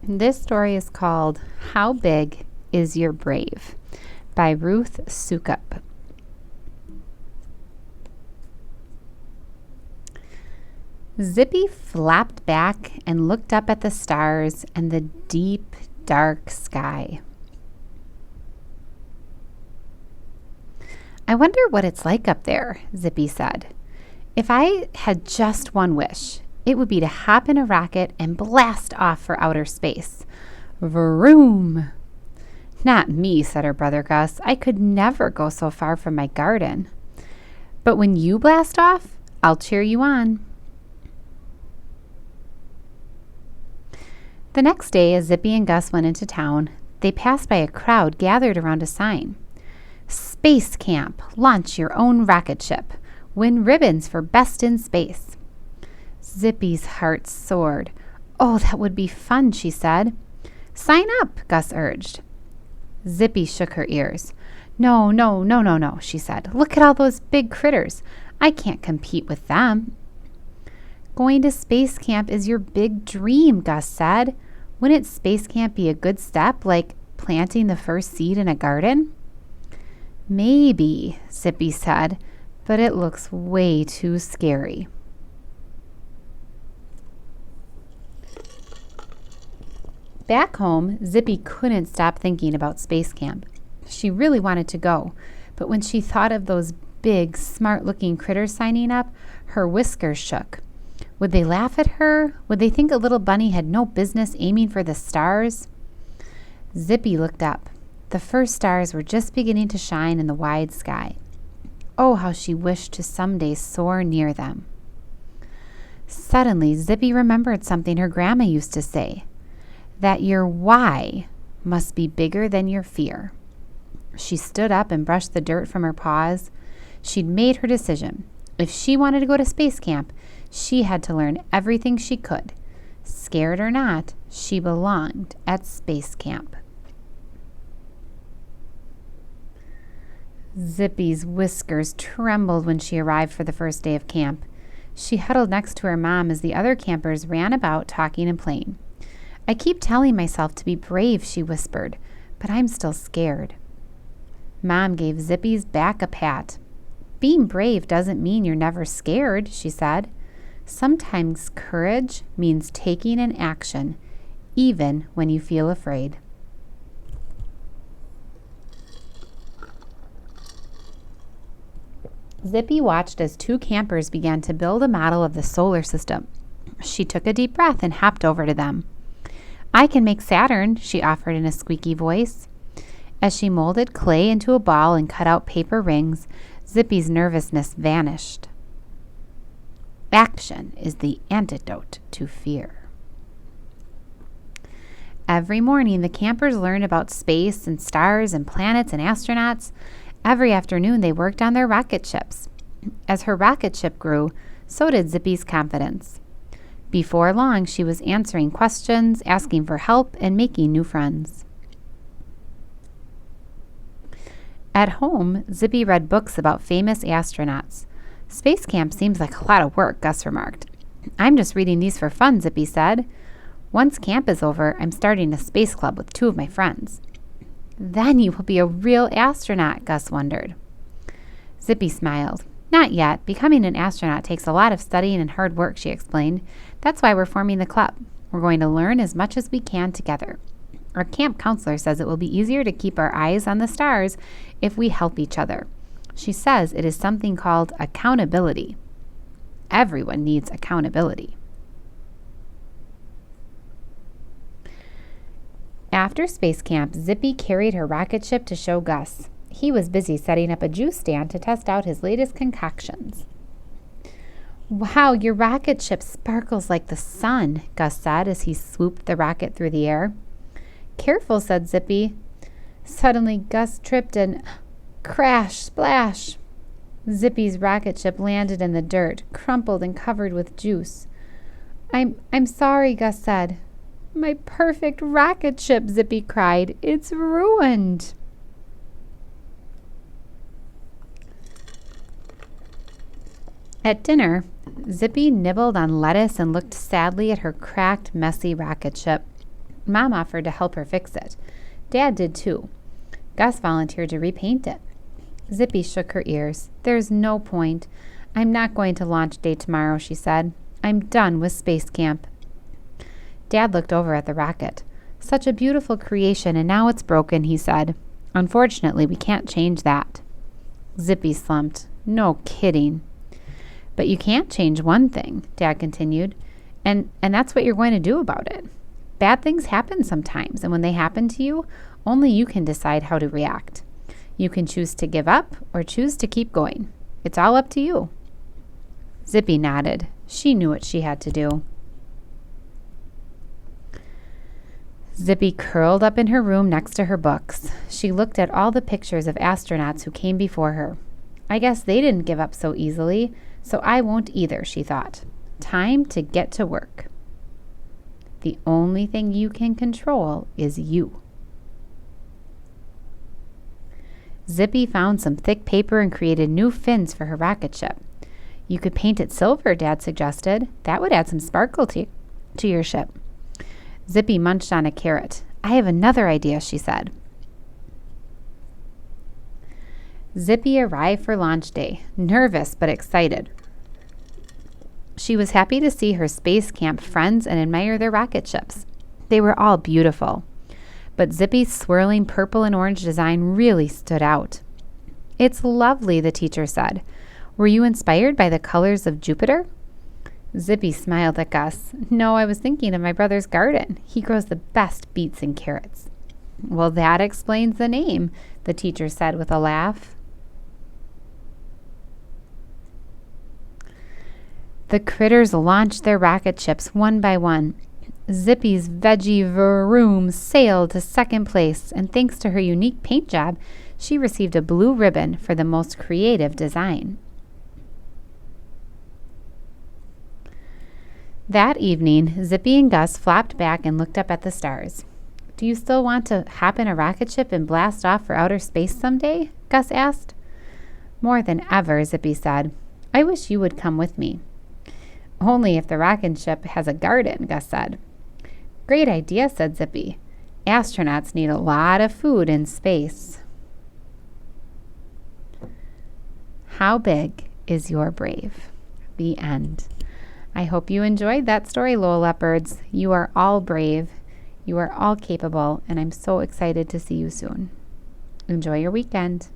This story is called How Big Is Your Brave by Ruth Soukup. Zippy flapped back and looked up at the stars and the deep, dark sky. I wonder what it's like up there, Zippy said. If I had just one wish, it would be to hop in a rocket and blast off for outer space. Vroom! Not me, said her brother Gus. I could never go so far from my garden. But when you blast off, I'll cheer you on. The next day, as Zippy and Gus went into town, they passed by a crowd gathered around a sign. Space Camp. Launch your own rocket ship. Win ribbons for best in space. Zippy's heart soared. Oh, that would be fun, she said. Sign up, Gus urged. Zippy shook her ears. No, she said. Look at all those big critters. I can't compete with them. Going to Space Camp is your big dream, Gus said. Wouldn't Space Camp be a good step, like planting the first seed in a garden? Maybe, Zippy said, but it looks way too scary. Back home, Zippy couldn't stop thinking about Space Camp. She really wanted to go, but when she thought of those big, smart-looking critters signing up, her whiskers shook. Would they laugh at her? Would they think a little bunny had no business aiming for the stars? Zippy looked up. The first stars were just beginning to shine in the wide sky. Oh, how she wished to someday soar near them. Suddenly, Zippy remembered something her grandma used to say, that your why must be bigger than your fear. She stood up and brushed the dirt from her paws. She'd made her decision. If she wanted to go to Space Camp, she had to learn everything she could. Scared or not, she belonged at Space Camp. Zippy's whiskers trembled when she arrived for the first day of camp. She huddled next to her mom as the other campers ran about talking and playing. I keep telling myself to be brave, she whispered, but I'm still scared. Mom gave Zippy's back a pat. Being brave doesn't mean you're never scared, she said. Sometimes courage means taking an action, even when you feel afraid. Zippy watched as two campers began to build a model of the solar system. She took a deep breath and hopped over to them. I can make Saturn, she offered in a squeaky voice. As she molded clay into a ball and cut out paper rings, Zippy's nervousness vanished. Action is the antidote to fear. Every morning, the campers learned about space and stars and planets and astronauts. Every afternoon, they worked on their rocket ships. As her rocket ship grew, so did Zippy's confidence. Before long, she was answering questions, asking for help, and making new friends. At home, Zippy read books about famous astronauts. Space Camp seems like a lot of work, Gus remarked. I'm just reading these for fun, Zippy said. Once camp is over, I'm starting a space club with two of my friends. Then you will be a real astronaut, Gus wondered. Zippy smiled. Not yet. Becoming an astronaut takes a lot of studying and hard work, she explained. That's why we're forming the club. We're going to learn as much as we can together. Our camp counselor says it will be easier to keep our eyes on the stars if we help each other. She says it is something called accountability. Everyone needs accountability. After Space Camp, Zippy carried her rocket ship to show Gus. He was busy setting up a juice stand to test out his latest concoctions. Wow, your rocket ship sparkles like the sun, Gus said as he swooped the rocket through the air. Careful, said Zippy. Suddenly, Gus tripped and crash, splash. Zippy's rocket ship landed in the dirt, crumpled and covered with juice. I'm sorry, Gus said. My perfect rocket ship, Zippy cried. It's ruined. At dinner, Zippy nibbled on lettuce and looked sadly at her cracked, messy rocket ship. Mom offered to help her fix it. Dad did too. Gus volunteered to repaint it. Zippy shook her ears. There's no point. I'm not going to launch day tomorrow, she said. I'm done with space camp. Dad looked over at the rocket. Such a beautiful creation, and now it's broken, he said. Unfortunately, we can't change that. Zippy slumped. No kidding. But you can't change one thing, Dad continued, and that's what you're going to do about it. Bad things happen sometimes, and when they happen to you, only you can decide how to react. You can choose to give up or choose to keep going. It's all up to you. Zippy nodded. She knew what she had to do. Zippy curled up in her room next to her books. She looked at all the pictures of astronauts who came before her. I guess they didn't give up so easily, so I won't either, she thought. Time to get to work. The only thing you can control is you. Zippy found some thick paper and created new fins for her rocket ship. You could paint it silver, Dad suggested. That would add some sparkle to your ship. Zippy munched on a carrot. I have another idea, she said. Zippy arrived for launch day, nervous but excited. She was happy to see her space camp friends and admire their rocket ships. They were all beautiful. But Zippy's swirling purple and orange design really stood out. It's lovely, the teacher said. Were you inspired by the colors of Jupiter? Zippy smiled at Gus. No, I was thinking of my brother's garden. He grows the best beets and carrots. Well, that explains the name, the teacher said with a laugh. The critters launched their rocket ships one by one. Zippy's veggie vroom sailed to second place, and thanks to her unique paint job, she received a blue ribbon for the most creative design. That evening, Zippy and Gus flopped back and looked up at the stars. Do you still want to hop in a rocket ship and blast off for outer space someday? Gus asked. More than ever, Zippy said. I wish you would come with me. Only if the rocket ship has a garden, Gus said. Great idea, said Zippy. Astronauts need a lot of food in space. How big is your brave? The end. I hope you enjoyed that story, Lowell Leopards. You are all brave. You are all capable, and I'm so excited to see you soon. Enjoy your weekend.